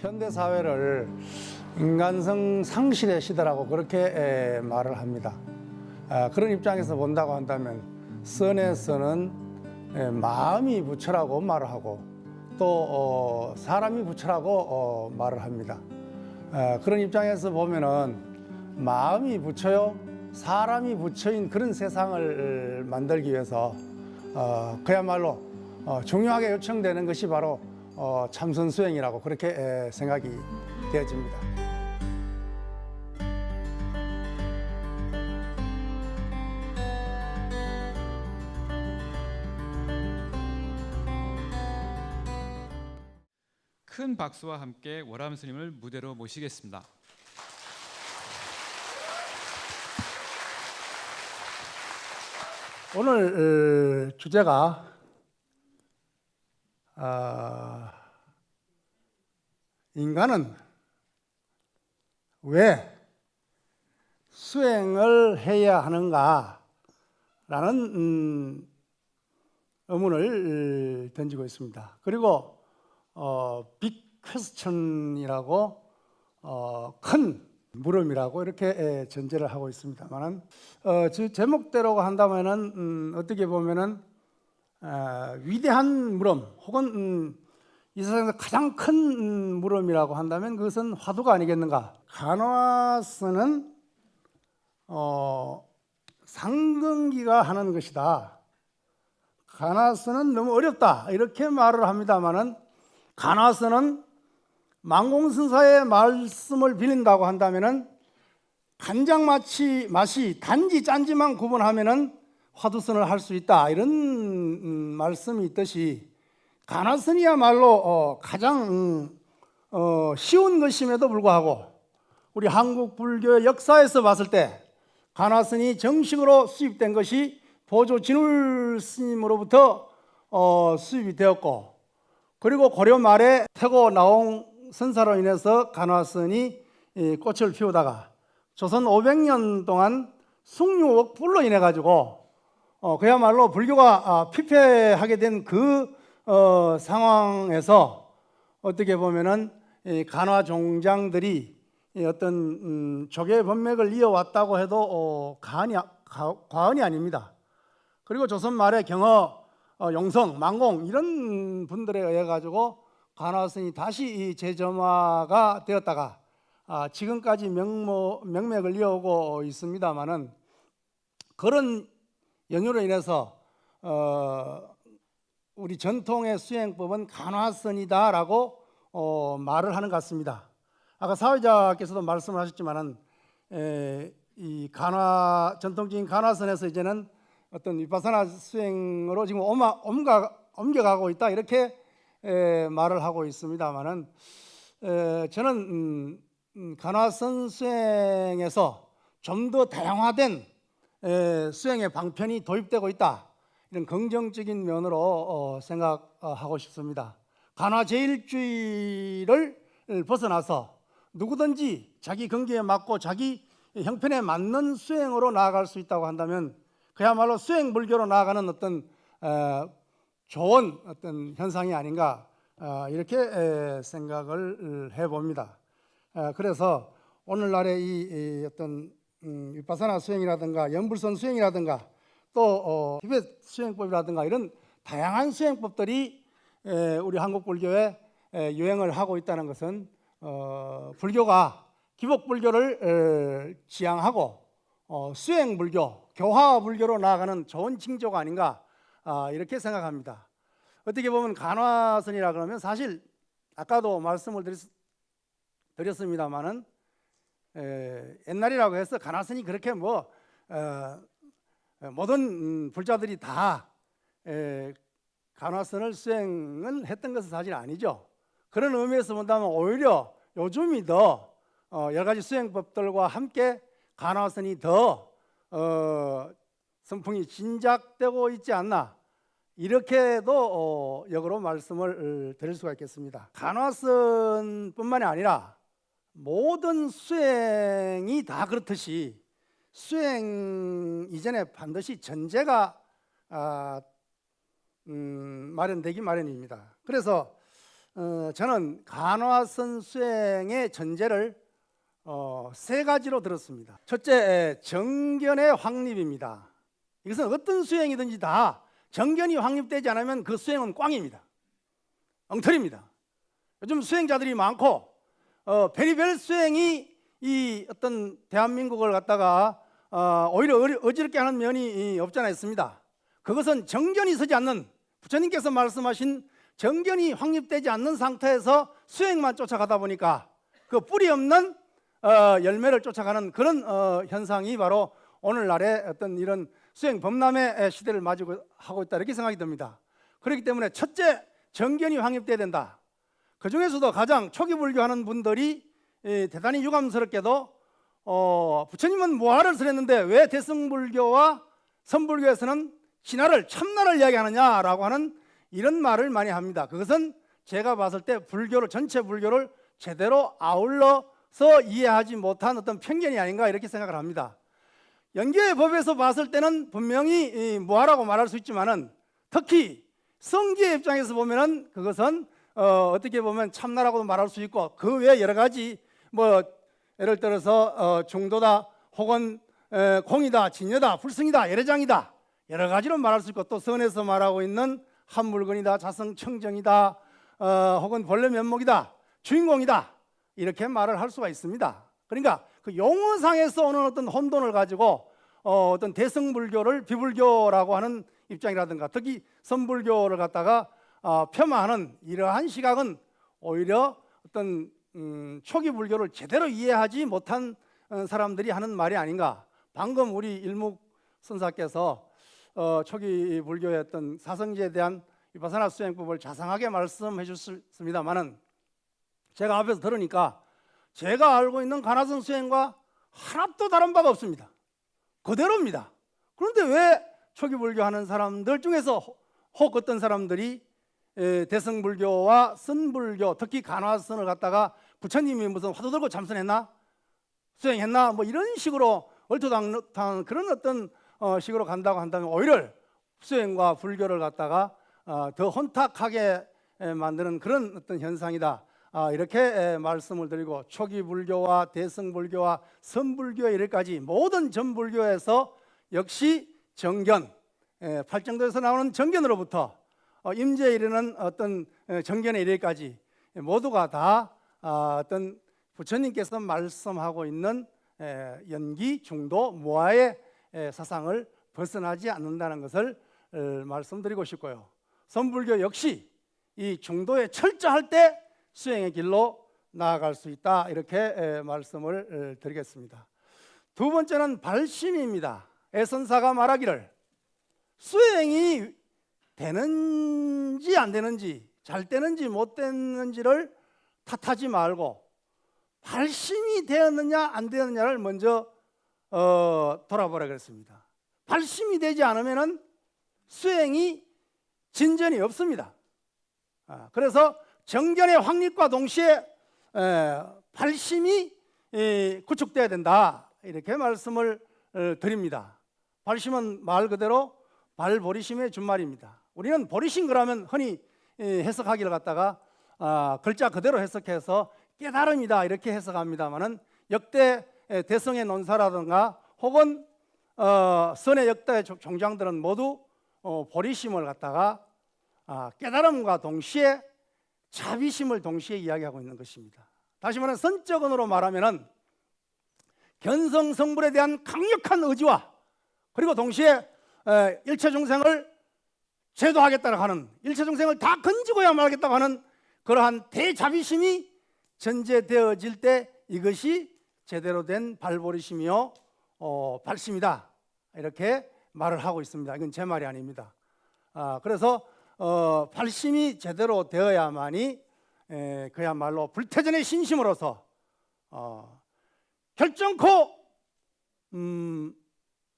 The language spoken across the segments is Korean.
현대 사회를 인간성 상실의 시대라고 그렇게 말을 합니다. 그런 입장에서 본다고 한다면 선에서는 마음이 부처라고 말을 하고 또 사람이 부처라고 말을 합니다. 그런 입장에서 보면은 마음이 부처요, 사람이 부처인 그런 세상을 만들기 위해서 그야말로 중요하게 요청되는 것이 바로 참선 수행이라고 그렇게 생각이 되어집니다. 큰 박수와 함께 월암 스님을 무대로 모시겠습니다. 오늘 주제가 인간은 왜 수행을 해야 하는가 라는 의문을 던지고 있습니다. 그리고 빅 퀘스천이라고 큰 물음이라고 이렇게 전제를 하고 있습니다만은 제목대로 한다면은 어떻게 보면은 위대한 물음 혹은 이 세상에서 가장 큰 물음이라고 한다면 그것은 화두가 아니겠는가? 간화스는 상근기가 하는 것이다. 간화스는 너무 어렵다 이렇게 말을 합니다만은 간화스는 만공선사의 말씀을 빌린다고 한다면은 간장 맛이 단지 짠지만 구분하면은 화두선을 할 수 있다 이런 말씀이 있듯이 간화선이야말로 가장 쉬운 것임에도 불구하고 우리 한국 불교의 역사에서 봤을 때 간화선이 정식으로 수입된 것이 보조 진울 스님으로부터 수입이 되었고, 그리고 고려 말에 태고 나홍 선사로 인해서 간화선이 꽃을 피우다가 조선 500년 동안 숭유옥불로 인해 가지고 그야말로 불교가 피폐하게 된 그 상황에서 어떻게 보면은 간화 종장들이 어떤 조계 법맥을 이어왔다고 해도 과언이 아닙니다. 그리고 조선 말에 경허, 용성, 만공 이런 분들에 의해 가지고 간화선이 다시 재점화가 되었다가 지금까지 명맥을 이어오고 있습니다만은 그런 연유로 인해서 우리 전통의 수행법은 간화선이다라고 말을 하는 것 같습니다. 아까 사회자께서도 말씀을 하셨지만은 이 전통적인 간화선에서 이제는 어떤 위파사나 수행으로 지금 옮겨가고 있다 이렇게 말을 하고 있습니다만은 저는 간화선 수행에서 좀 더 다양화된 수행의 방편이 도입되고 있다 이런 긍정적인 면으로 생각하고 싶습니다. 간화제일주의를 벗어나서 누구든지 자기 경기에 맞고 자기 형편에 맞는 수행으로 나아갈 수 있다고 한다면 그야말로 수행 불교로 나아가는 어떤 좋은 어떤 현상이 아닌가 이렇게 생각을 해봅니다. 그래서 오늘날의 이 어떤 위파사나 수행이라든가 연불선 수행이라든가 또 티베트 수행법이라든가 이런 다양한 수행법들이 우리 한국 불교에 유행을 하고 있다는 것은 불교가 기복 불교를 지향하고 수행 불교, 교화 불교로 나아가는 좋은 징조가 아닌가 이렇게 생각합니다. 어떻게 보면 간화선이라 그러면 사실 아까도 말씀을 드렸습니다만은 옛날이라고 해서 간화선이 그렇게 모든 불자들이 다 간화선을 수행을 했던 것은 사실 아니죠. 그런 의미에서 본다면 오히려 요즘이 더 여러 가지 수행법들과 함께 간화선이 더 선풍이 진작되고 있지 않나 이렇게도 역으로 말씀을 드릴 수가 있겠습니다. 간화선뿐만이 아니라 모든 수행이 다 그렇듯이 수행 이전에 반드시 전제가 마련되기 마련입니다. 그래서 저는 간화선 수행의 전제를 세 가지로 들었습니다. 첫째, 정견의 확립입니다. 이것은 어떤 수행이든지 다 정견이 확립되지 않으면 그 수행은 꽝입니다. 엉터리입니다. 요즘 수행자들이 많고 별의별 수행이 이 어떤 대한민국을 갖다가 오히려 어지럽게 하는 면이 없지 않아 있습니다. 그것은 정견이 서지 않는, 부처님께서 말씀하신 정견이 확립되지 않는 상태에서 수행만 쫓아가다 보니까 그 뿌리 없는 열매를 쫓아가는 그런 현상이 바로 오늘날의 어떤 이런 수행 범람의 시대를 맞이하고 있다, 이렇게 생각이 듭니다. 그렇기 때문에 첫째, 정견이 확립돼야 된다. 그 중에서도 가장 초기 불교하는 분들이 대단히 유감스럽게도 부처님은 무아를 설했는데 왜 대승불교와 선불교에서는 신화를, 참나를 이야기하느냐라고 하는 이런 말을 많이 합니다. 그것은 제가 봤을 때 불교를, 전체 불교를 제대로 아울러서 이해하지 못한 어떤 편견이 아닌가, 이렇게 생각을 합니다. 연계의 법에서 봤을 때는 분명히 무아라고 말할 수 있지만은, 특히 성기의 입장에서 보면은 그것은 어떻게 보면 참나라고도 말할 수 있고, 그 외에 여러 가지 예를 들어서 중도다, 혹은 공이다, 진여다, 불승이다, 예례장이다, 여러 가지로 말할 수 있고, 또 선에서 말하고 있는 한물건이다, 자성청정이다, 혹은 본래 면목이다, 주인공이다, 이렇게 말을 할 수가 있습니다. 그러니까 그 용어상에서 오는 어떤 혼돈을 가지고 어떤 대승불교를 비불교라고 하는 입장이라든가, 특히 선불교를 갖다가 폄하하는 이러한 시각은 오히려 어떤 초기 불교를 제대로 이해하지 못한 사람들이 하는 말이 아닌가. 방금 우리 일묵 선사께서 초기 불교의 어떤 사성지에 대한 위파사나 수행법을 자상하게 말씀해 주셨습니다만은, 제가 앞에서 들으니까 제가 알고 있는 간화선 수행과 하나도 다른 바가 없습니다. 그대로입니다. 그런데 왜 초기 불교 하는 사람들 중에서 혹 어떤 사람들이 대승불교와 선불교, 특히 간화선을 갖다가 부처님이 무슨 화두 들고 참선했나, 수행했나, 이런 식으로 얼토당한 그런 어떤 식으로 간다고 한다면, 오히려 수행과 불교를 갖다가 더 혼탁하게 만드는 그런 어떤 현상이다, 이렇게 말씀을 드리고, 초기 불교와 대승불교와 선불교 이래까지 모든 전불교에서 역시 정견, 팔정도에서 나오는 정견으로부터 임재에 이르는 어떤 정견에 이르기까지 모두가 다 어떤 부처님께서 말씀하고 있는 연기, 중도, 무아의 사상을 벗어나지 않는다는 것을 말씀드리고 싶고요. 선불교 역시 이 중도에 철저할 때 수행의 길로 나아갈 수 있다, 이렇게 말씀을 드리겠습니다. 두 번째는 발심입니다. 애선사가 말하기를 수행이 되는지 안 되는지, 잘 되는지 못 되는지를 탓하지 말고 발심이 되었느냐 안 되었느냐를 먼저 돌아보라 그랬습니다. 발심이 되지 않으면 수행이 진전이 없습니다. 그래서 정견의 확립과 동시에 발심이 구축돼야 된다, 이렇게 말씀을 드립니다. 발심은 말 그대로 발보리심의 준말입니다. 우리는 보리심 그러면 흔히 해석하기를 갖다가 글자 그대로 해석해서 깨달음이다, 이렇게 해석합니다만은, 역대 대성의 논사라든가 혹은 선의 역대 종장들은 모두 보리심을 갖다가 깨달음과 동시에 자비심을 동시에 이야기하고 있는 것입니다. 다시 말하면 선적언어로 말하면은 견성성불에 대한 강력한 의지와, 그리고 동시에 일체 중생을 제도하겠다고 하는, 일체 중생을 다 건지고야 말겠다고 하는 그러한 대자비심이 전제되어질 때 이것이 제대로 된 발보리심이요 발심이다, 이렇게 말을 하고 있습니다. 이건 제 말이 아닙니다. 그래서 발심이 제대로 되어야만이 그야말로 불태전의 신심으로서 결정코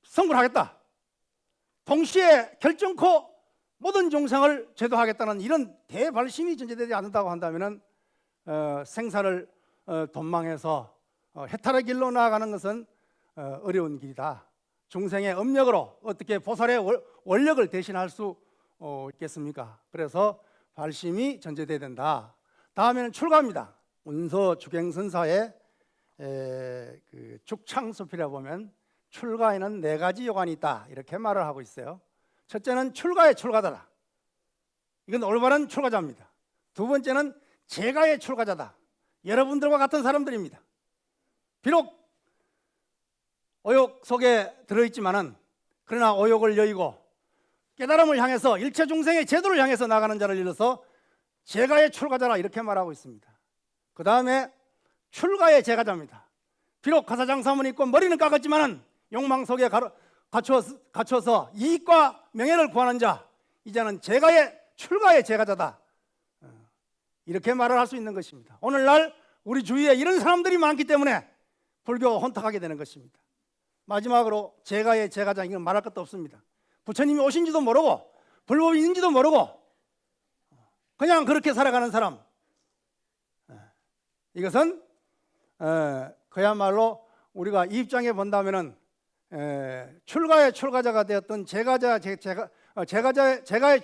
성불하겠다, 동시에 결정코 모든 종생을 제도하겠다는 이런 대발심이 전제되지 않는다고 한다면 생사를 돈망해서 해탈의 길로 나아가는 것은 어려운 길이다. 중생의 업력으로 어떻게 보살의 원력을 대신할 수 있겠습니까? 그래서 발심이 전제돼야 된다. 다음에는 출가입니다. 운서 주경선사의 그 죽창수필에 보면 출가에는 4가지 요관이 있다 이렇게 말을 하고 있어요. 첫째는 출가의 출가자다. 이건 올바른 출가자입니다. 두 번째는 제가의 출가자다. 여러분들과 같은 사람들입니다. 비록 오욕 속에 들어있지만은 그러나 오욕을 여의고 깨달음을 향해서 일체 중생의 제도를 향해서 나가는 자를 일러서 제가의 출가자라 이렇게 말하고 있습니다. 그 다음에 출가의 제가자입니다. 비록 가사장사문 입고 머리는 깎았지만은 욕망 속에 갇혀서 이익과 명예를 구하는 자, 이제는 출가의 제가자다. 이렇게 말을 할 수 있는 것입니다. 오늘날 우리 주위에 이런 사람들이 많기 때문에 불교가 혼탁하게 되는 것입니다. 마지막으로 제가의 제가자, 이건 말할 것도 없습니다. 부처님이 오신지도 모르고 불법이 있는지도 모르고 그냥 그렇게 살아가는 사람, 이것은 그야말로 우리가 이 입장에 본다면은 출가의 출가자가 되었던 제가의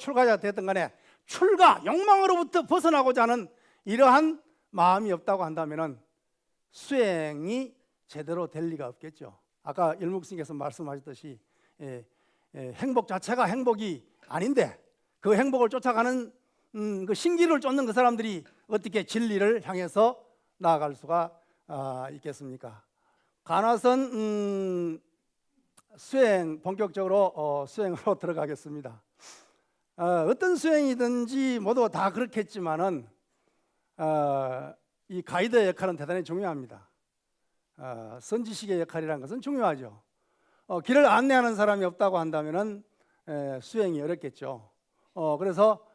출가자가 되었던 간에 출가, 욕망으로부터 벗어나고자 하는 이러한 마음이 없다고 한다면은 수행이 제대로 될 리가 없겠죠. 아까 일묵스님께서 말씀하셨듯이 행복 자체가 행복이 아닌데 그 행복을 쫓아가는 그 신기를 쫓는 그 사람들이 어떻게 진리를 향해서 나아갈 수가 있겠습니까? 간화선 수행 본격적으로 수행으로 들어가겠습니다. 어떤 수행이든지 모두 다 그렇겠지만은 이 가이드의 역할은 대단히 중요합니다. 선지식의 역할이라는 것은 중요하죠. 길을 안내하는 사람이 없다고 한다면은 수행이 어렵겠죠. 그래서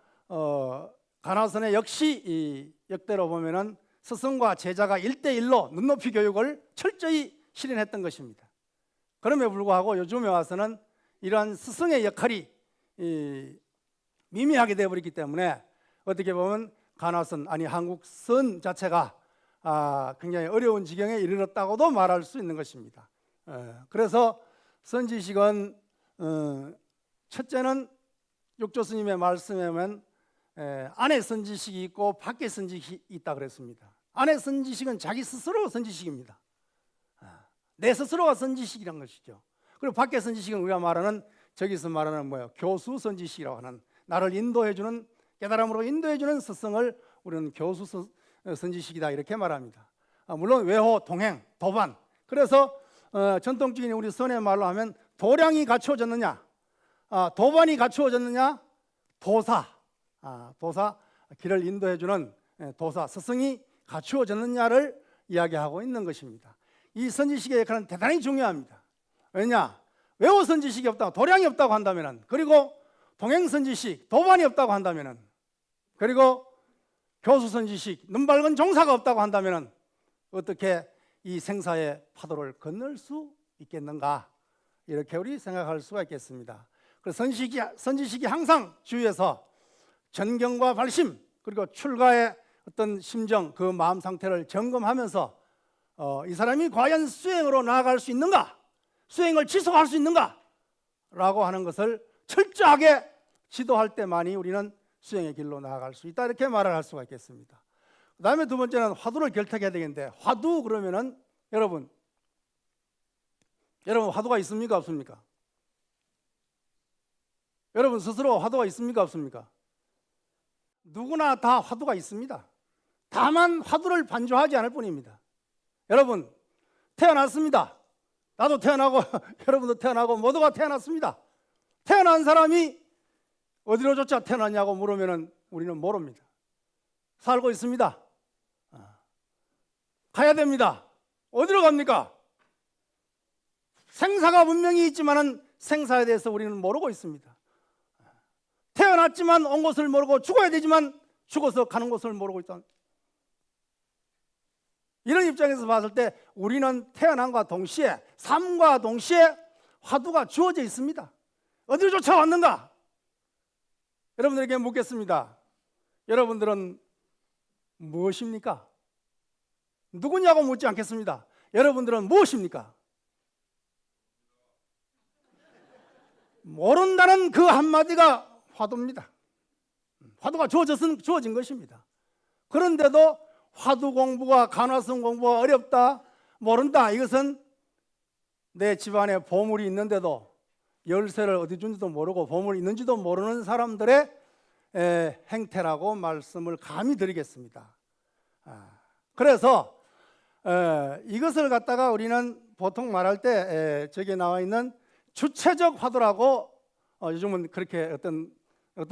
간화선에 역시 이 역대로 보면은 스승과 제자가 1대1로 눈높이 교육을 철저히 실현했던 것입니다. 그럼에도 불구하고 요즘에 와서는 이러한 스승의 역할이 미미하게 되어버렸기 때문에 어떻게 보면 간화선, 아니 한국선 자체가 굉장히 어려운 지경에 이르렀다고도 말할 수 있는 것입니다. 그래서 선지식은 첫째는 육조 스님의 말씀에 보면 안에 선지식이 있고 밖에 선지식이 있다 그랬습니다. 안에 선지식은 자기 스스로 선지식입니다. 내 스스로가 선지식이란 것이죠. 그리고 밖에 선지식은 우리가 말하는, 저기서 말하는 뭐예요? 교수 선지식이라고 하는, 나를 인도해주는, 깨달음으로 인도해주는 스승을 우리는 교수 선지식이다 이렇게 말합니다. 물론 외호, 동행, 도반. 그래서 전통적인 우리 선의 말로 하면 도량이 갖추어졌느냐, 도반이 갖추어졌느냐, 도사, 길을 인도해주는 도사, 스승이 갖추어졌느냐를 이야기하고 있는 것입니다. 이 선지식의 역할은 대단히 중요합니다. 왜냐? 외호 선지식이 없다고, 도량이 없다고 한다면은, 그리고 동행 선지식, 도반이 없다고 한다면은, 그리고 교수 선지식, 눈 밝은 종사가 없다고 한다면은 어떻게 이 생사의 파도를 건널 수 있겠는가? 이렇게 우리 생각할 수가 있겠습니다. 그래서 선지식이 항상 주위에서 전경과 발심, 그리고 출가의 어떤 심정, 그 마음 상태를 점검하면서 이 사람이 과연 수행으로 나아갈 수 있는가, 수행을 지속할 수 있는가 라고 하는 것을 철저하게 지도할 때만이 우리는 수행의 길로 나아갈 수 있다, 이렇게 말을 할 수가 있겠습니다. 그 다음에 두 번째는 화두를 결탁해야 되겠는데, 화두 그러면은 여러분 화두가 있습니까 없습니까? 여러분 스스로 화두가 있습니까 없습니까? 누구나 다 화두가 있습니다. 다만 화두를 반조하지 않을 뿐입니다. 여러분 태어났습니다. 나도 태어나고 여러분도 태어나고 모두가 태어났습니다. 태어난 사람이 어디로조차 태어났냐고 물으면 우리는 모릅니다. 살고 있습니다. 가야 됩니다. 어디로 갑니까? 생사가 분명히 있지만은 생사에 대해서 우리는 모르고 있습니다. 태어났지만 온 곳을 모르고 죽어야 되지만 죽어서 가는 곳을 모르고 있다. 이런 입장에서 봤을 때 우리는 태어남과 동시에, 삶과 동시에 화두가 주어져 있습니다. 어디로 쫓아왔는가? 여러분들에게 묻겠습니다. 여러분들은 무엇입니까? 누구냐고 묻지 않겠습니다. 여러분들은 무엇입니까? 모른다는 그 한마디가 화두입니다. 화두가 주어진 것입니다. 그런데도 화두 공부가 간화성 공부가 어렵다, 모른다, 이것은 내 집안에 보물이 있는데도 열쇠를 어디 준지도 모르고 보물이 있는지도 모르는 사람들의 행태라고 말씀을 감히 드리겠습니다. 그래서 이것을 갖다가 우리는 보통 말할 때 저기에 나와 있는 주체적 화두라고 요즘은 그렇게 어떤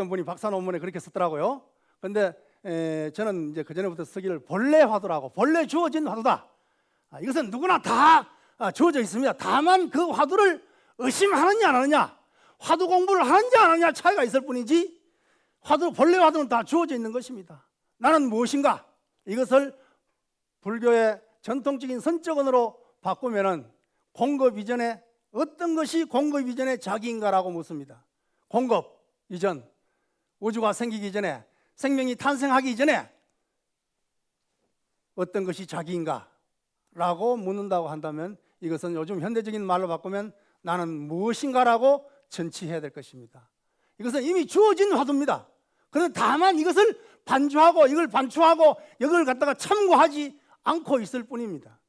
분이 박사 논문에 그렇게 썼더라고요. 그런데 저는 이제 그전에부터 쓰기를 본래 화두라고, 본래 주어진 화두다. 이것은 누구나 다 주어져 있습니다. 다만 그 화두를 의심하느냐 안 하느냐, 화두 공부를 하느냐 안 하느냐 차이가 있을 뿐이지 본래 화두는 다 주어져 있는 것입니다. 나는 무엇인가? 이것을 불교의 전통적인 선적언어로 바꾸면은 공급 이전에 어떤 것이 공급 이전에 자기인가라고 묻습니다. 공급 이전, 우주가 생기기 전에, 생명이 탄생하기 이전에 어떤 것이 자기인가? 라고 묻는다고 한다면 이것은 요즘 현대적인 말로 바꾸면 나는 무엇인가라고 전치해야 될 것입니다. 이것은 이미 주어진 화두입니다. 그런데 다만 이것을 반주하고 이걸 반추하고 이걸 갖다가 참고하지 않고 있을 뿐입니다.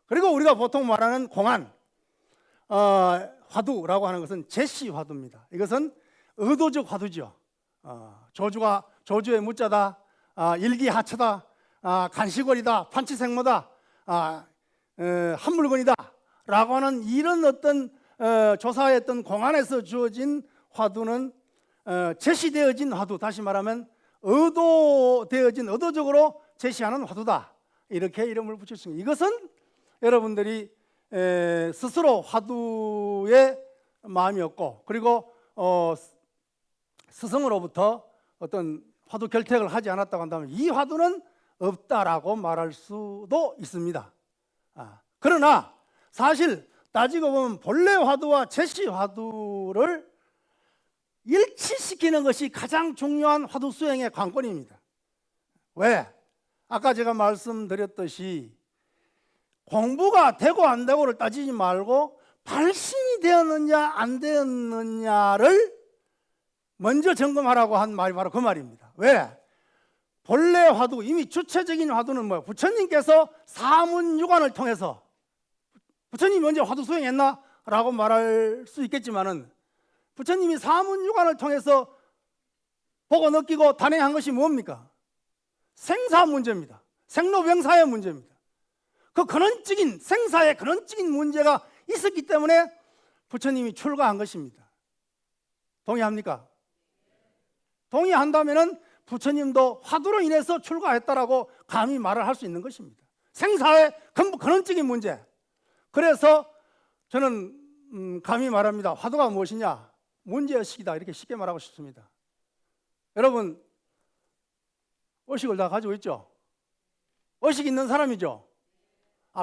그리고 우리가 보통 말하는 공안, 화두라고 하는 것은 제시 화두입니다. 이것은 의도적 화두죠. 조주의 무자다, 일기하처다, 간시골이다, 판치생모다, 한물건이다 라고 하는 이런 어떤 조사했던 공안에서 주어진 화두는 제시되어진 화두, 다시 말하면 의도적으로 제시하는 화두다, 이렇게 이름을 붙였습니다. 이것은 여러분들이 스스로 화두에 마음이 없고, 그리고 스승으로부터 어떤 화두 결택을 하지 않았다고 한다면 이 화두는 없다라고 말할 수도 있습니다. 그러나 사실 따지고 보면 본래 화두와 제시 화두를 일치시키는 것이 가장 중요한 화두 수행의 관건입니다. 왜? 아까 제가 말씀드렸듯이 공부가 되고 안 되고를 따지지 말고 발심이 되었느냐 안 되었느냐를 먼저 점검하라고 한 말이 바로 그 말입니다. 왜? 본래 화두, 이미 주체적인 화두는 뭐예요? 부처님께서 사문유관을 통해서, 부처님이 언제 화두 수행했나? 라고 말할 수 있겠지만은 부처님이 사문유관을 통해서 보고 느끼고 단행한 것이 뭡니까? 생사 문제입니다. 생로병사의 문제입니다. 그 근원적인 생사의 근원적인 문제가 있었기 때문에 부처님이 출가한 것입니다. 동의합니까? 동의한다면은 부처님도 화두로 인해서 출가했다라고 감히 말을 할 수 있는 것입니다. 생사의 근원적인 문제. 그래서 저는 감히 말합니다. 화두가 무엇이냐? 문제의식이다, 이렇게 쉽게 말하고 싶습니다. 여러분, 의식을 다 가지고 있죠? 의식 있는 사람이죠?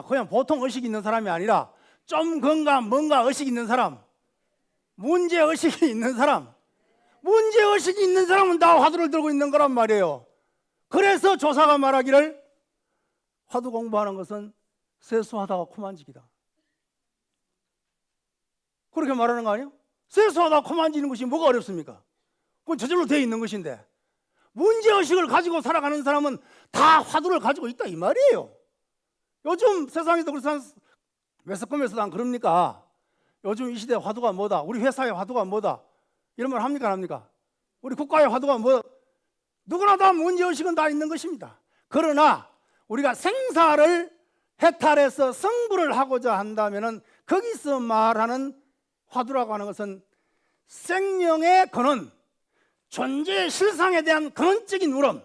그냥 보통 의식 있는 사람이 아니라 좀 뭔가 의식 있는 사람, 문제의식이 있는 사람, 문제의식이 있는 사람은 다 화두를 들고 있는 거란 말이에요. 그래서 조사가 말하기를 화두 공부하는 것은 세수하다가 코만지기다, 그렇게 말하는 거 아니에요? 세수하다가 코만지는 것이 뭐가 어렵습니까? 그건 저절로 되어 있는 것인데, 문제의식을 가지고 살아가는 사람은 다 화두를 가지고 있다 이 말이에요. 요즘 세상에도 그렇지 매스컴에서도 안 그럽니까? 요즘 이 시대의 화두가 뭐다? 우리 회사의 화두가 뭐다? 이런 말 합니까 안 합니까? 우리 국가의 화두가 뭐다? 누구나 다 문제의식은 다 있는 것입니다. 그러나 우리가 생사를 해탈해서 성불을 하고자 한다면 거기서 말하는 화두라고 하는 것은 생명의 근원, 존재의 실상에 대한 근원적인 물음,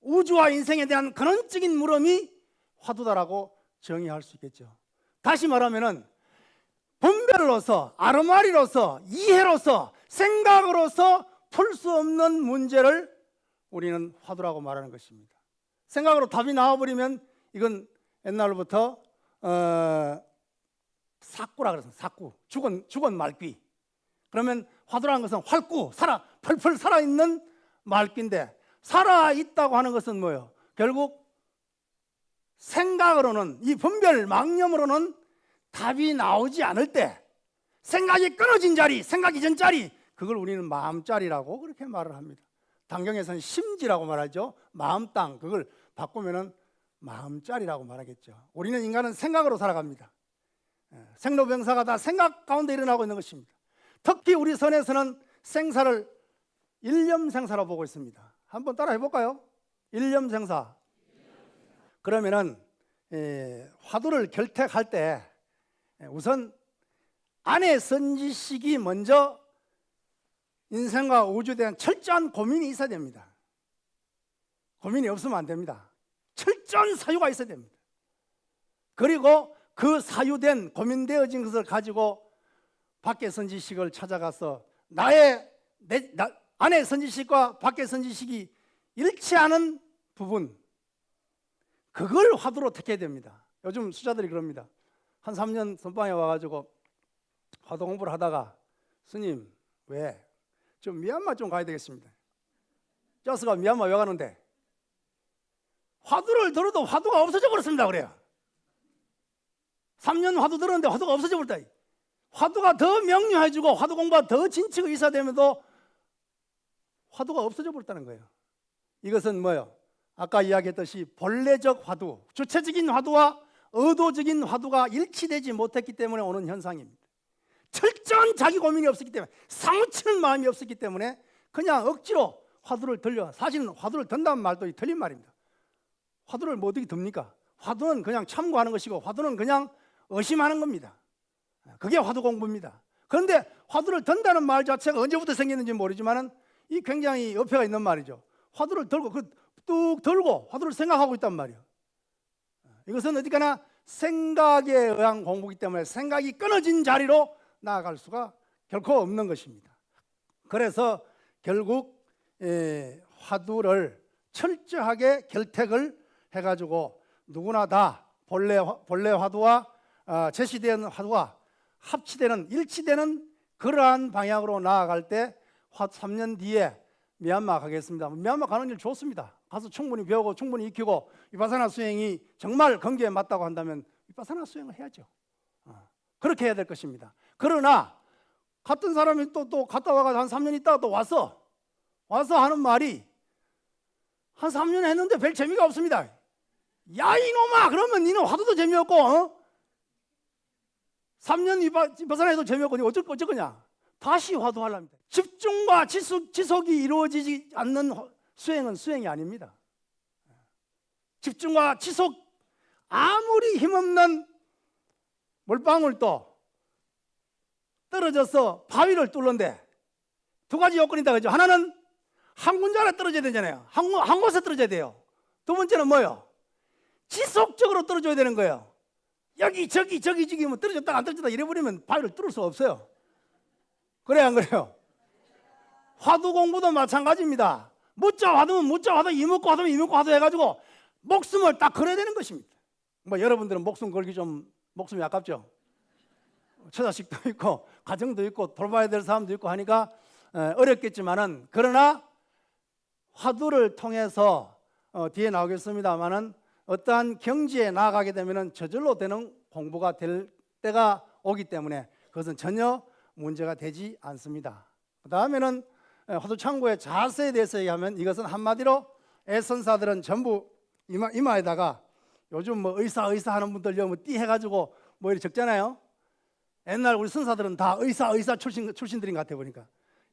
우주와 인생에 대한 근원적인 물음이 화두다라고 정의할 수 있겠죠. 다시 말하면 분별로서, 아르마리로서, 이해로서, 생각으로서 풀 수 없는 문제를 우리는 화두라고 말하는 것입니다. 생각으로 답이 나와버리면 이건 옛날부터 사꾸라 그랬습니다. 사꾸, 죽은 말귀. 그러면 화두라는 것은 활구, 펄펄 살아있는 말귀인데, 살아있다고 하는 것은 뭐예요? 결국 생각으로는, 이 분별 망념으로는 답이 나오지 않을 때, 생각이 끊어진 자리, 생각 이전 자리, 그걸 우리는 마음자리라고 그렇게 말을 합니다. 단경에서는 심지라고 말하죠. 마음 땅, 그걸 바꾸면은 마음짜리라고 말하겠죠. 우리는 인간은 생각으로 살아갑니다. 생로병사가 다 생각 가운데 일어나고 있는 것입니다. 특히 우리 선에서는 생사를 일념생사로 보고 있습니다. 한번 따라 해볼까요? 일념생사. 그러면은 화두를 결택할 때 우선 안의 선지식이 먼저 인생과 우주에 대한 철저한 고민이 있어야 됩니다. 고민이 없으면 안 됩니다. 철저한 사유가 있어야 됩니다. 그리고 그 사유된 고민되어진 것을 가지고 밖의 선지식을 찾아가서 안의 선지식과 밖의 선지식이 일치하는 부분, 그걸 화두로 택해야 됩니다. 요즘 수자들이 그럽니다. 한 3년 선방에 와가지고 화두 공부를 하다가 스님 왜? 좀 미얀마 좀 가야 되겠습니다. 저스가 미얀마 왜 가는데? 화두를 들어도 화두가 없어져 버렸습니다. 그래요. 3년 화두 들었는데 화두가 없어져 버렸다. 화두가 더 명료해지고 화두 공부가 더 진치가 있어야 되면도 화두가 없어져 버렸다는 거예요. 이것은 뭐예요? 아까 이야기했듯이 본래적 화두, 주체적인 화두와 의도적인 화두가 일치되지 못했기 때문에 오는 현상입니다. 철저한 자기 고민이 없었기 때문에, 사무치는 마음이 없었기 때문에 그냥 억지로 화두를 들려. 사실은 화두를 든다는 말도 틀린 말입니다. 화두를 뭐 어떻게 듭니까? 화두는 그냥 참고하는 것이고 화두는 그냥 의심하는 겁니다. 그게 화두 공부입니다. 그런데 화두를 든다는 말 자체가 언제부터 생겼는지 모르지만은 이 굉장히 어폐가 있는 말이죠. 화두를 들고 뚝 들고 화두를 생각하고 있단 말이에요. 이것은 어디까나 생각에 의한 공부이기 때문에 생각이 끊어진 자리로 나아갈 수가 결코 없는 것입니다. 그래서 결국 화두를 철저하게 결택을 해가지고 누구나 다 본래 화두와 제시된 화두와 합치되는 일치되는 그러한 방향으로 나아갈 때 3년 뒤에 미얀마 가겠습니다. 미얀마 가는 일 좋습니다. 가서 충분히 배우고 충분히 익히고 위파사나 수행이 정말 건기에 맞다고 한다면 위파사나 수행을 해야죠. 그렇게 해야 될 것입니다. 그러나 같은 사람이 또 갔다 와가 한 3년 있다가 또 와서 하는 말이 한 3년 했는데 별 재미가 없습니다. 야 이놈아, 그러면 니는 화두도 재미없고 3년 위파사나 해도 재미없고 어쩔 거냐. 다시 화두하랍니다. 집중과 지속이 이루어지지 않는 수행은 수행이 아닙니다. 집중과 지속, 아무리 힘없는 물방울도 떨어져서 바위를 뚫는데 두 가지 요건이 있다 그죠? 하나는 한 군자에 떨어져야 되잖아요. 한 곳에 떨어져야 돼요. 두 번째는 뭐예요? 지속적으로 떨어져야 되는 거예요. 여기 저기 뭐 떨어졌다 안 떨어졌다 이래버리면 바위를 뚫을 수가 없어요. 그래요 안 그래요? 화두 공부도 마찬가지입니다. 묻자 화두면 묻자 화두, 이먹고 화두면 이먹고 화두 해가지고 목숨을 딱 걸어야 되는 것입니다. 뭐 여러분들은 목숨 걸기 좀 목숨이 아깝죠? 처자식도 있고 가정도 있고 돌봐야 될 사람도 있고 하니까 어렵겠지만은, 그러나 화두를 통해서 뒤에 나오겠습니다만은 어떠한 경지에 나아가게 되면은 저절로 되는 공부가 될 때가 오기 때문에 그것은 전혀 문제가 되지 않습니다. 그 다음에는 화두 창고의 자세에 대해서 얘기하면 이것은 한마디로 애선사들은 전부 이마에다가 요즘 뭐 의사 하는 분들 뭐 띠 해가지고 뭐 이렇게 적잖아요. 옛날 우리 선사들은 다 의사 출신들인 것 같아 보니까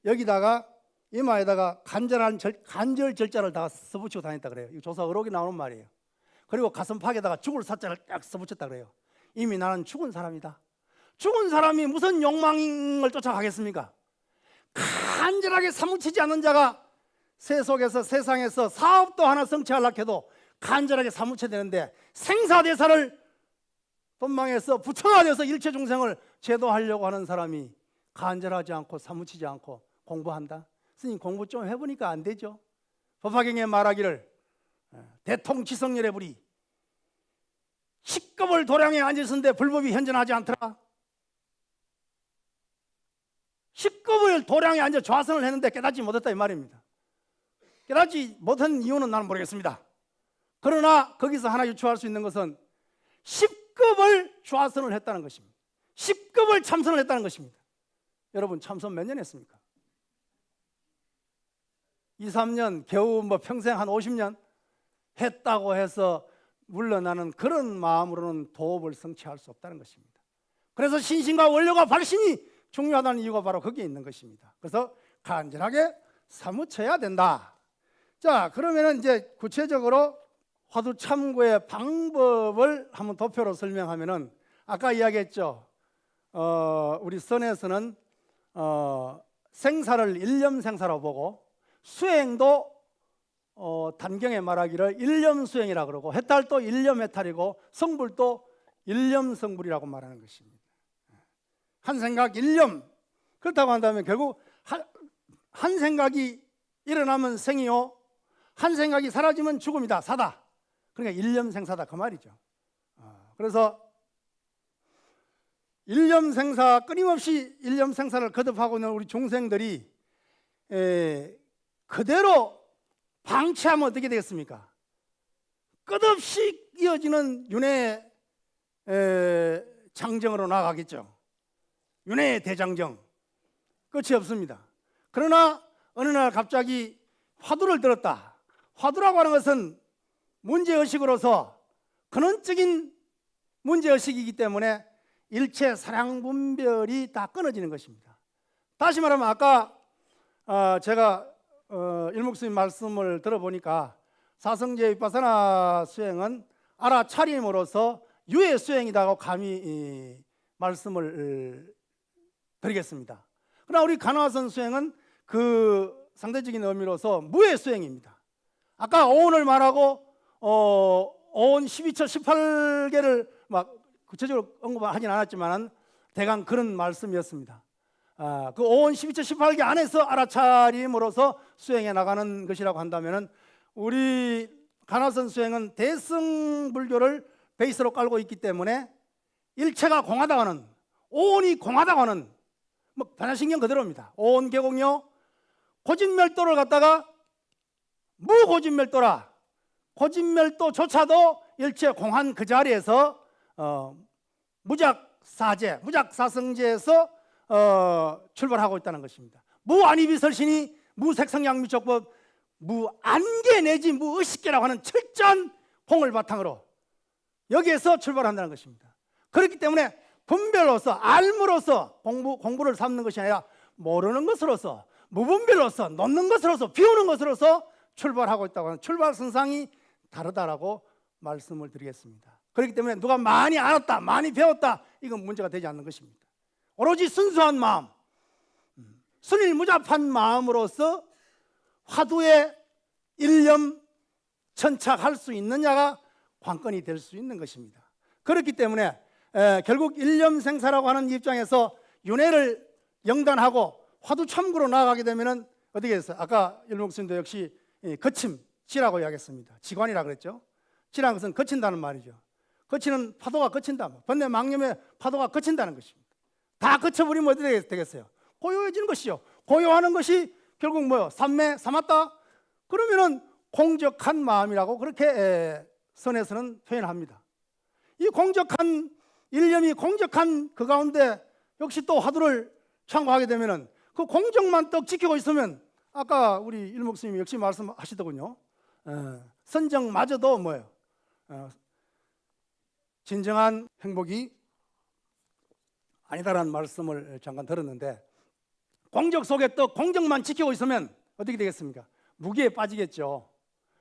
여기다가 이마에다가 간절 절자를 다 써붙이고 다녔다 그래요. 이 조사 의록이 나오는 말이에요. 그리고 가슴팍에다가 죽을 사자를 딱 써붙였다 그래요. 이미 나는 죽은 사람이다. 죽은 사람이 무슨 욕망을 쫓아가겠습니까? 간절하게 사무치지 않는 자가 세상에서 사업도 하나 성취하려고 해도 간절하게 사무쳐야 되는데 생사대사를 본망에서 부처화돼서 일체 중생을 제도하려고 하는 사람이 간절하지 않고 사무치지 않고 공부한다? 스님 공부 좀 해보니까 안 되죠. 법화경에 말하기를 대통지성열의 불이 식겁을 도량에 앉았는데 불법이 현존하지 않더라. 식겁을 도량에 앉아 좌선을 했는데 깨닫지 못했다 이 말입니다. 깨닫지 못한 이유는 나는 모르겠습니다. 그러나 거기서 하나 유추할 수 있는 것은 10급을 좌선을 했다는 것입니다. 10급을 참선을 했다는 것입니다. 여러분 참선 몇 년 했습니까? 2, 3년 겨우 뭐 평생 한 50년 했다고 해서 물러나는 그런 마음으로는 도업을 성취할 수 없다는 것입니다. 그래서 신신과 원료가 발신이 중요하다는 이유가 바로 거기에 있는 것입니다. 그래서 간절하게 사무쳐야 된다. 자, 그러면 이제 구체적으로 화두 참고의 방법을 한번 도표로 설명하면은 아까 이야기했죠. 우리 선에서는 생사를 일념생사로 보고 수행도 단경에 말하기를 일념수행이라 그러고 해탈도 일념해탈이고 성불도 일념성불이라고 말하는 것입니다. 한 생각 일념. 그렇다고 한다면 결국 한 생각이 일어나면 생이요, 한 생각이 사라지면 죽음이다, 사다. 그러니까 일념생사다 그 말이죠. 그래서 일념생사, 끊임없이 일념생사를 거듭하고 있는 우리 중생들이 그대로 방치하면 어떻게 되겠습니까? 끝없이 이어지는 윤회의 장정으로 나아가겠죠. 윤회의 대장정, 끝이 없습니다. 그러나 어느 날 갑자기 화두를 들었다. 화두라고 하는 것은 문제의식으로서 근원적인 문제의식이기 때문에 일체 사량분별이 다 끊어지는 것입니다. 다시 말하면 아까 제가 일목스님 말씀을 들어보니까 사성제 윗바사나 수행은 알아차림으로써 유의 수행이라고 감히 말씀을 드리겠습니다. 그러나 우리 간화선 수행은 그 상대적인 의미로서 무의 수행입니다. 아까 오온을 말하고 오온 12처 18개를 막 구체적으로 언급하진 않았지만 대강 그런 말씀이었습니다. 그 오온 12처 18개 안에서 알아차림으로써 수행해 나가는 것이라고 한다면 우리 간화선 수행은 대승불교를 베이스로 깔고 있기 때문에 일체가 공하다고 하는, 오온이 공하다고 하는 뭐 반야신경 그대로입니다. 오온 계공요 고진멸도를 갖다가 무고진멸도라, 고진멸도조차도 일체 공한 그 자리에서 무작사제, 무작사성제에서 출발하고 있다는 것입니다. 무안이비설신이 무색성양미촉법, 무안계 내지 무의식계라고 하는 철저한 공을 바탕으로 여기에서 출발한다는 것입니다. 그렇기 때문에 분별로서 알무로서 공부를 삼는 것이 아니라 모르는 것으로서, 무분별로서, 놓는 것으로서, 비우는 것으로서 출발하고 있다고 하는 출발 선상이 다르다라고 말씀을 드리겠습니다. 그렇기 때문에 누가 많이 알았다, 많이 배웠다, 이건 문제가 되지 않는 것입니다. 오로지 순수한 마음, 순일무잡한 마음으로서 화두에 일념 천착할 수 있느냐가 관건이 될 수 있는 것입니다. 그렇기 때문에 결국 일념생사라고 하는 입장에서 윤회를 영단하고 화두 참고로 나아가게 되면 어떻게 됐어요? 아까 일목스님도 역시 거침, 지라고 이야기했습니다. 지관이라 그랬죠. 지라는 것은 거친다는 말이죠. 거치는 파도가 거친다. 번뇌 망념의 파도가 거친다는 것입니다. 다 거쳐버리면 어떻게 되겠어요? 고요해지는 것이죠. 고요하는 것이 결국 뭐요? 삼매, 삼았다? 그러면은 공적한 마음이라고 그렇게 선에서는 표현합니다. 이 공적한 일념이 공적한 그 가운데 역시 또 화두를 참고하게 되면은 그 공적만 떡 지키고 있으면 아까 우리 일목스님이 역시 말씀하시더군요. 선정마저도 뭐예요? 진정한 행복이 아니다라는 말씀을 잠깐 들었는데, 공적 속에 또 공적만 지키고 있으면 어떻게 되겠습니까? 무기에 빠지겠죠.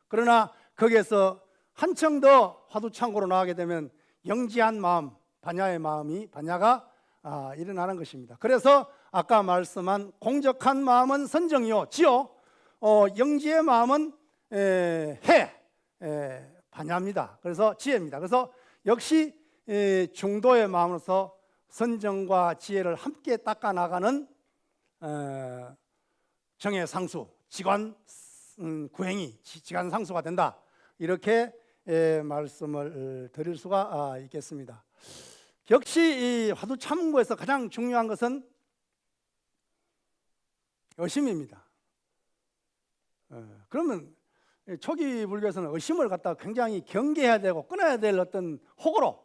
그러나 거기에서 한층 더 화두창고로 나가게 되면 영지한 마음, 반야의 마음이 반야가 일어나는 것입니다. 그래서 아까 말씀한 공적한 마음은 선정이요, 지요. 영지의 마음은 반야입니다. 그래서 지혜입니다. 그래서 역시 중도의 마음으로서 선정과 지혜를 함께 닦아 나가는 정해상수, 지관 구행이 지관상수가 된다. 이렇게 말씀을 드릴 수가 있겠습니다. 역시 이 화두 참고에서 가장 중요한 것은 의심입니다. 그러면 초기 불교에서는 의심을 갖다가 굉장히 경계해야 되고 끊어야 될 어떤 호구로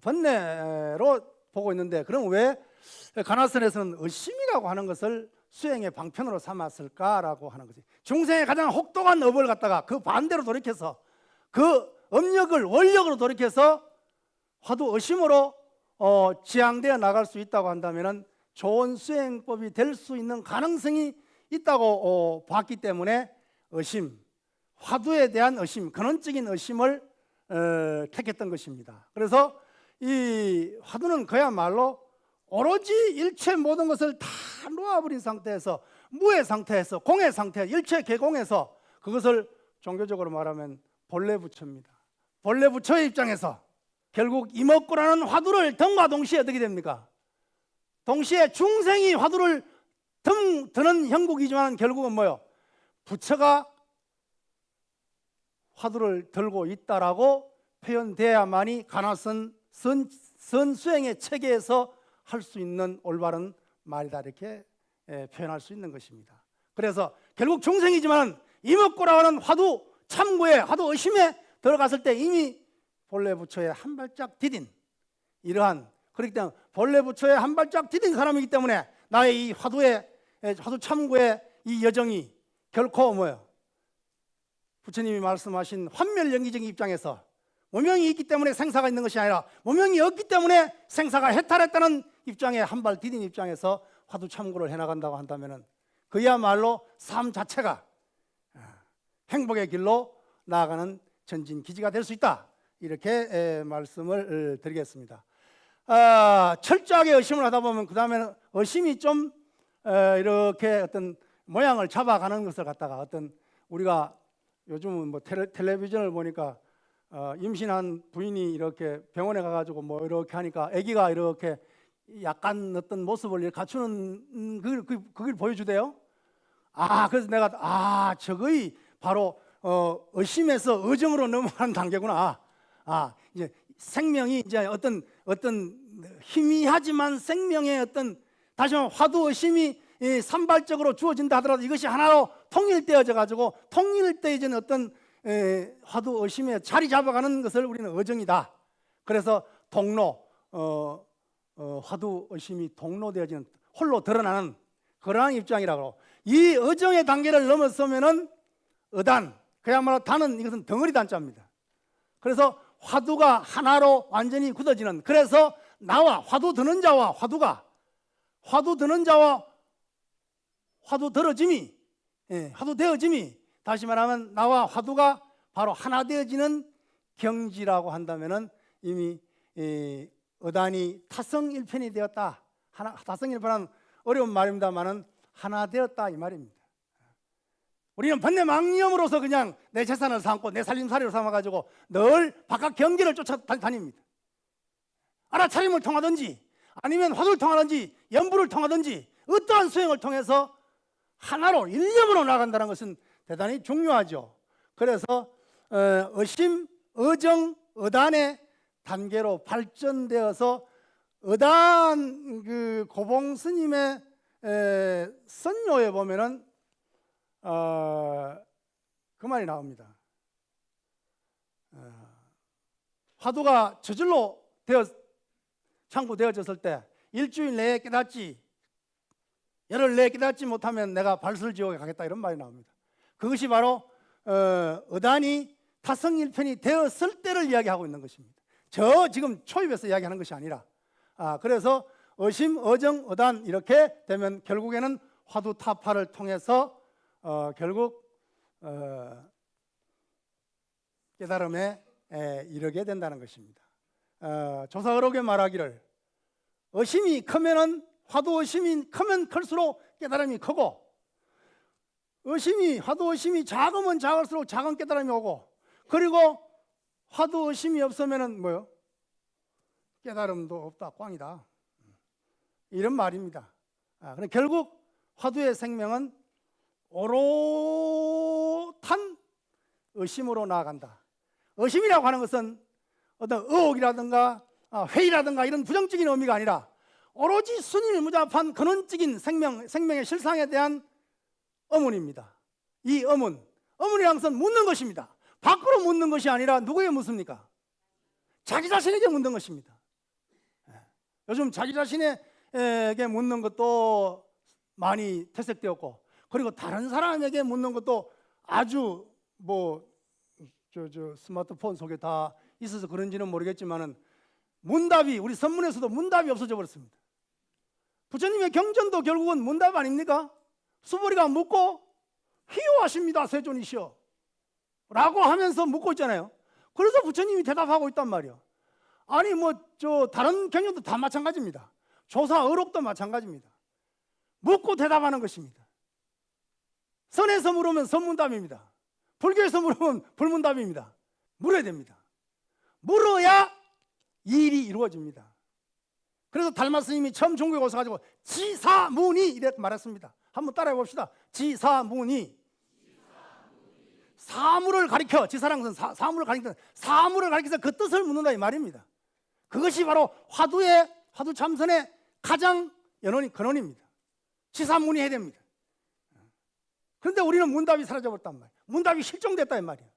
번뇌로 보고 있는데, 그럼 왜 간화선에서는 의심이라고 하는 것을 수행의 방편으로 삼았을까라고 하는 거지. 중생의 가장 혹독한 업을 갖다가 그 반대로 돌이켜서 그 업력을 원력으로 돌이켜서 화두 의심으로 지향되어 나갈 수 있다고 한다면은 좋은 수행법이 될 수 있는 가능성이 있다고 봤기 때문에 의심, 화두에 대한 의심, 근원적인 의심을 택했던 것입니다. 그래서 이 화두는 그야말로 오로지 일체 모든 것을 다 놓아버린 상태에서, 무의 상태에서, 공의 상태에서, 일체 개공에서, 그것을 종교적으로 말하면 본래 부처입니다. 본래 부처의 입장에서 결국 이목구라는 화두를 등과 동시에 어떻게 됩니까? 동시에 중생이 화두를 드는 형국이지만 결국은 뭐요? 부처가 화두를 들고 있다라고 표현돼야만이 가나선 선수행의 체계에서 할 수 있는 올바른 말이다, 이렇게 표현할 수 있는 것입니다. 그래서 결국 중생이지만 이목구라고 하는 화두 참고에, 화두 의심에 들어갔을 때 이미 본래 부처의 한 발짝 디딘, 이러한, 그렇기 때문에 본래 부처의 한 발짝 디딘 사람이기 때문에 나의 이 화두 참고의 이 여정이 결코 뭐예요? 부처님이 말씀하신 환멸연기적인 입장에서 무명이 있기 때문에 생사가 있는 것이 아니라 무명이 없기 때문에 생사가 해탈했다는 입장에 한 발 디딘 입장에서 화두 참고를 해나간다고 한다면 그야말로 삶 자체가 행복의 길로 나아가는 전진 기지가 될 수 있다, 이렇게 말씀을 드리겠습니다. 철저하게 의심을 하다 보면 그 다음에는 의심이 좀 이렇게 어떤 모양을 잡아가는 것을 갖다가 어떤, 우리가 요즘은 뭐 텔레비전을 보니까 임신한 부인이 이렇게 병원에 가가지고 뭐 이렇게 하니까 아기가 이렇게 약간 어떤 모습을 갖추는 그걸 보여주대요. 그래서 내가 저거이 바로 의심에서 의정으로 넘어가는 단계구나. 이제 생명이 이제 어떤 희미하지만 생명의 어떤, 다시 말하면 화두 의심이 산발적으로 주어진다 하더라도 이것이 하나로 통일되어져 가지고 통일되어진 어떤 화두 의심에 자리 잡아가는 것을 우리는 의정이다. 그래서 동로, 화두 의심이 동로되어지는, 홀로 드러나는 그러한 입장이라고. 이 의정의 단계를 넘어서면은 의단, 그야말로 단은, 이것은 덩어리 단자입니다. 그래서 화두가 하나로 완전히 굳어지는, 그래서 나와 화두 드는 자와 화두 드는 자와 화두 들어짐이, 화두 되어짐이, 다시 말하면 나와 화두가 바로 하나 되어지는 경지라고 한다면은 이미 의단이 타성일편이 되었다. 타성일편은 어려운 말입니다만은 하나 되었다, 이 말입니다. 우리는 번뇌망념으로서 그냥 내 재산을 삼고 내 살림살이로 삼아가지고 늘 바깥 경계를 쫓아다닙니다. 알아차림을 통하든지 아니면 화두를 통하든지 연부를 통하든지 어떠한 수행을 통해서 하나로 일념으로 나간다는 것은 대단히 중요하죠. 그래서 의심, 의정, 의단의 단계로 발전되어서 의단, 그 고봉 스님의 선요에 보면은 그 말이 나옵니다. 화두가 저절로 창구되어졌을 때 일주일 내에 깨닫지, 열흘 내에 깨닫지 못하면 내가 발설지옥에 가겠다, 이런 말이 나옵니다. 그것이 바로 의단이 타성일편이 되었을 때를 이야기하고 있는 것입니다. 지금 초입에서 이야기하는 것이 아니라, 그래서 의심, 의정, 의단 이렇게 되면 결국에는 화두 타파를 통해서 결국 깨달음에 이르게 된다는 것입니다. 조사어록에 말하기를 의심이 크면은, 화두 의심이 크면 클수록 깨달음이 크고, 화두 의심이 작으면 작을수록 작은 깨달음이 오고, 그리고 화두 의심이 없으면은 뭐요? 깨달음도 없다, 꽝이다, 이런 말입니다. 그럼 결국 화두의 생명은 오롯한 의심으로 나아간다. 의심이라고 하는 것은 어떤 의혹이라든가 회의라든가 이런 부정적인 의미가 아니라 오로지 순일무잡한 근원적인 생명의 실상에 대한 의문입니다. 이 의문이라는 것은 묻는 것입니다. 밖으로 묻는 것이 아니라 누구에게 묻습니까? 자기 자신에게 묻는 것입니다. 요즘 자기 자신에게 묻는 것도 많이 퇴색되었고, 그리고 다른 사람에게 묻는 것도 아주 스마트폰 속에 다 있어서 그런지는 모르겠지만은 문답이, 우리 선문에서도 문답이 없어져 버렸습니다. 부처님의 경전도 결국은 문답 아닙니까? 수보리가 묻고 희요하십니다 세존이시여 라고 하면서 묻고 있잖아요. 그래서 부처님이 대답하고 있단 말이에요. 아니 다른 경전도 다 마찬가지입니다. 조사 의록도 마찬가지입니다. 묻고 대답하는 것입니다. 선에서 물으면 선문답입니다. 불교에서 물으면 불문답입니다. 물어야 됩니다. 물어야 일이 이루어집니다. 그래서 달마 스님이 처음 중국에 오셔가지고 지사문이 이렇게 말했습니다. 한번 따라해 봅시다. 지사문이. 사물을 가리켜, 지사랑은 사물을 가리켜, 사물을 가리켜서 그 뜻을 묻는다 이 말입니다. 그것이 바로 화두 참선의 가장 근원입니다. 지사문이 해야 됩니다. 그런데 우리는 문답이 사라져버렸단 말이에요. 문답이 실종됐다 이 말이에요.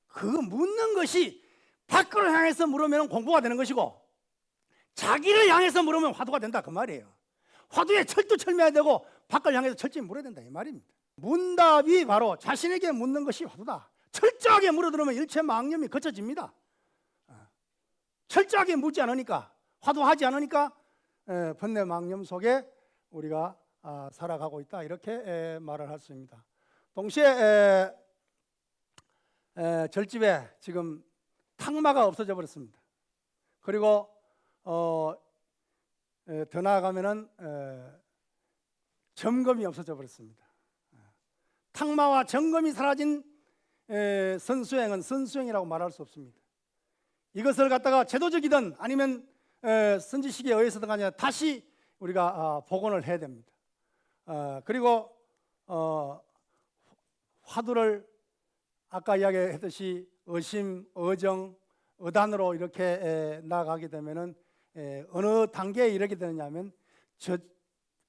그 묻는 것이 밖을 향해서 물으면 공부가 되는 것이고, 자기를 향해서 물으면 화두가 된다 그 말이에요. 화두에 철두철미해야 되고 밖을 향해서 철저히 물어야 된다 이 말입니다. 문답이 바로 자신에게 묻는 것이 화두다. 철저하게 물어들으면 일체 망념이 거쳐집니다. 철저하게 묻지 않으니까, 화두하지 않으니까 번뇌 망념 속에 우리가 살아가고 있다, 이렇게 말을 할 수 있습니다. 동시에 절집에 지금 탕마가 없어져 버렸습니다. 그리고 더 나아가면은 점검이 없어져 버렸습니다. 탕마와 점검이 사라진 선수행은 선수행이라고 말할 수 없습니다. 이것을 갖다가 제도적이든 아니면 선지식에 의해서든 간에 다시 우리가 복원을 해야 됩니다. 그리고 화두를 아까 이야기했듯이 의심, 의정, 의단으로 이렇게 나아가게 되면은 어느 단계에 이르게 되느냐면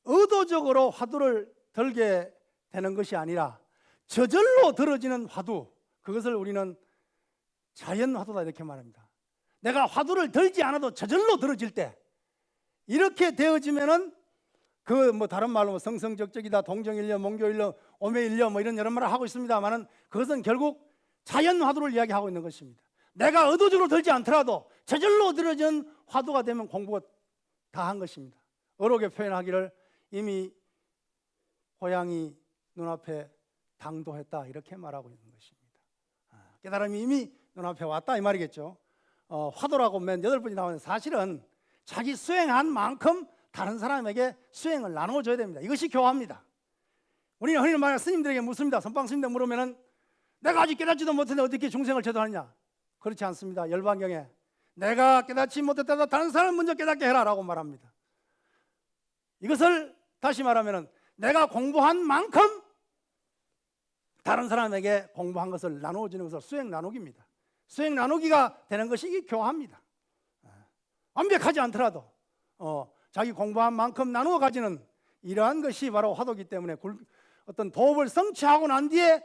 의도적으로 화두를 들게 되는 것이 아니라 저절로 들어지는 화두, 그것을 우리는 자연 화두다 이렇게 말합니다. 내가 화두를 들지 않아도 저절로 들어질 때, 이렇게 되어지면은 다른 말로 성성적적이다, 동정일려, 몽교일려, 오매일려 이런 여러 말을 하고 있습니다만은 그것은 결국 자연 화두를 이야기하고 있는 것입니다. 내가 의도적으로 들지 않더라도 저절로 들어지는 화두가 되면 공부가 다 한 것입니다. 어록에 표현하기를 이미 고향이 눈앞에 당도했다 이렇게 말하고 있는 것입니다. 깨달음이 이미 눈앞에 왔다 이 말이겠죠. 화두라고 맨 8번이 나오는데 사실은 자기 수행한 만큼 다른 사람에게 수행을 나눠줘야 됩니다. 이것이 교화입니다. 우리는 흔히 말하는 스님들에게 묻습니다. 선방 스님들 물으면은 내가 아직 깨닫지도 못했는데 어떻게 중생을 제도하느냐? 그렇지 않습니다. 열반경에 내가 깨닫지 못했다도 다른 사람을 먼저 깨닫게 해라 라고 말합니다. 이것을 다시 말하면은 내가 공부한 만큼 다른 사람에게 공부한 것을 나누어주는 것을 수행 나누기입니다. 수행 나누기가 되는 것이 이게 교화입니다. 완벽하지 않더라도 자기 공부한 만큼 나누어 가지는 이러한 것이 바로 화두이기 때문에 어떤 도업을 성취하고 난 뒤에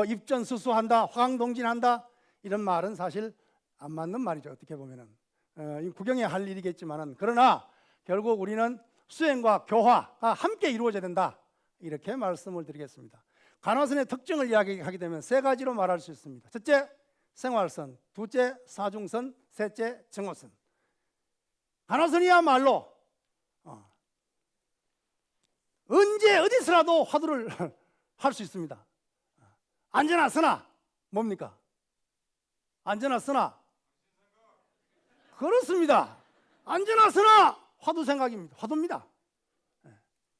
입전수수한다, 화강동진한다 이런 말은 사실 안 맞는 말이죠. 어떻게 보면은 구경에 할 일이겠지만은, 그러나 결국 우리는 수행과 교화가 함께 이루어져야 된다 이렇게 말씀을 드리겠습니다. 간화선의 특징을 이야기하게 되면 3가지로 말할 수 있습니다. 첫째, 생활선; 둘째, 사중선; 셋째, 정호선. 간화선이야말로 언제 어디서라도 화두를 할 수 있습니다. 앉으나 서나 뭡니까? 앉으나 서나 그렇습니다. 앉으나 서나 화두 생각입니다. 화두입니다.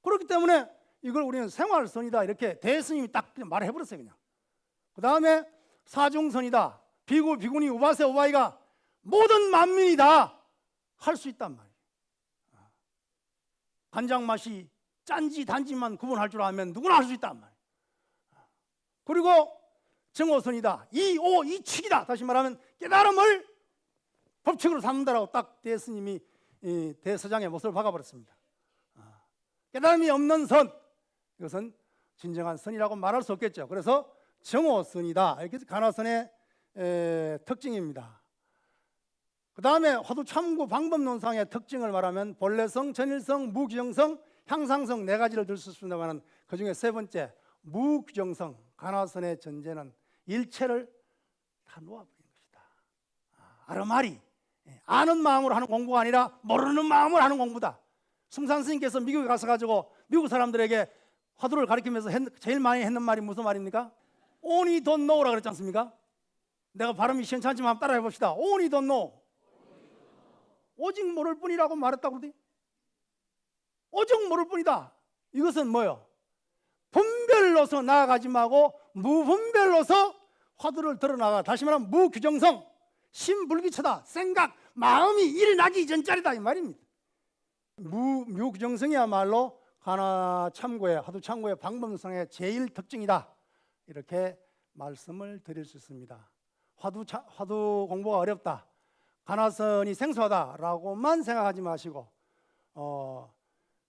그렇기 때문에 이걸 우리는 생활선이다 이렇게 대스님이 딱 말을 해버렸어요. 그냥. 그 다음에 사중선이다. 비구, 비구니, 우바세, 우바이가 모든 만민이 다 할 수 있단 말이에요. 간장 맛이 짠지 단지만 구분할 줄 알면 누구나 할 수 있단 말이에요. 그리고 정호선이다. 이칙이다. 다시 말하면 깨달음을 법칙으로 삼는다라고 딱 대스님이 대서장의 못을 박아버렸습니다. 깨달음이 없는 선, 이것은 진정한 선이라고 말할 수 없겠죠. 그래서 정호선이다. 이렇게 간화선의 특징입니다. 그 다음에 화두 참고 방법론상의 특징을 말하면 본래성, 전일성, 무기정성, 향상성 네 가지를 들 수 있습니다만 그중에 세 번째 무규정성 가나선의 전제는 일체를 다 놓아버린 것이다. 아르마리 아는 마음으로 하는 공부가 아니라 모르는 마음으로 하는 공부다. 승산 스님께서 미국에 가서 가지고 미국 사람들에게 화두를 가르치면서 제일 많이 했는 말이 무슨 말입니까? Only don't know라 그랬지 않습니까? 내가 발음이 시원찮지만 한번 따라해 봅시다. Only don't know. 오직 모를 뿐이라고 말했다고 그러더니 오직 모를 뿐이다. 이것은 뭐요? 분별로서 나아가지 말고 무분별로서 화두를 드러나가. 다시 말하면 무규정성, 신불기처다. 생각, 마음이 일어나기 이전짜리다 이 말입니다. 무규정성이야말로 가나 참고의 화두 참고의 방법성의 제일 특징이다. 이렇게 말씀을 드릴 수 있습니다. 화두 공부가 어렵다, 가나선이 생소하다라고만 생각하지 마시고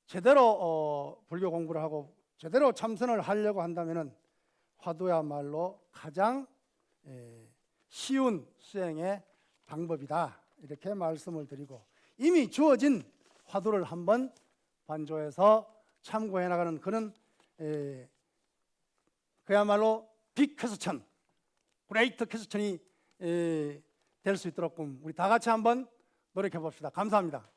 제대로 불교 공부를 하고 제대로 참선을 하려고 한다면은 화두야말로 가장 쉬운 수행의 방법이다. 이렇게 말씀을 드리고 이미 주어진 화두를 한번 반조해서 참고해 나가는 그런 그야말로 빅 퀘스천, 그레이트 퀘스천이 될 수 있도록 우리 다 같이 한번 노력해 봅시다. 감사합니다.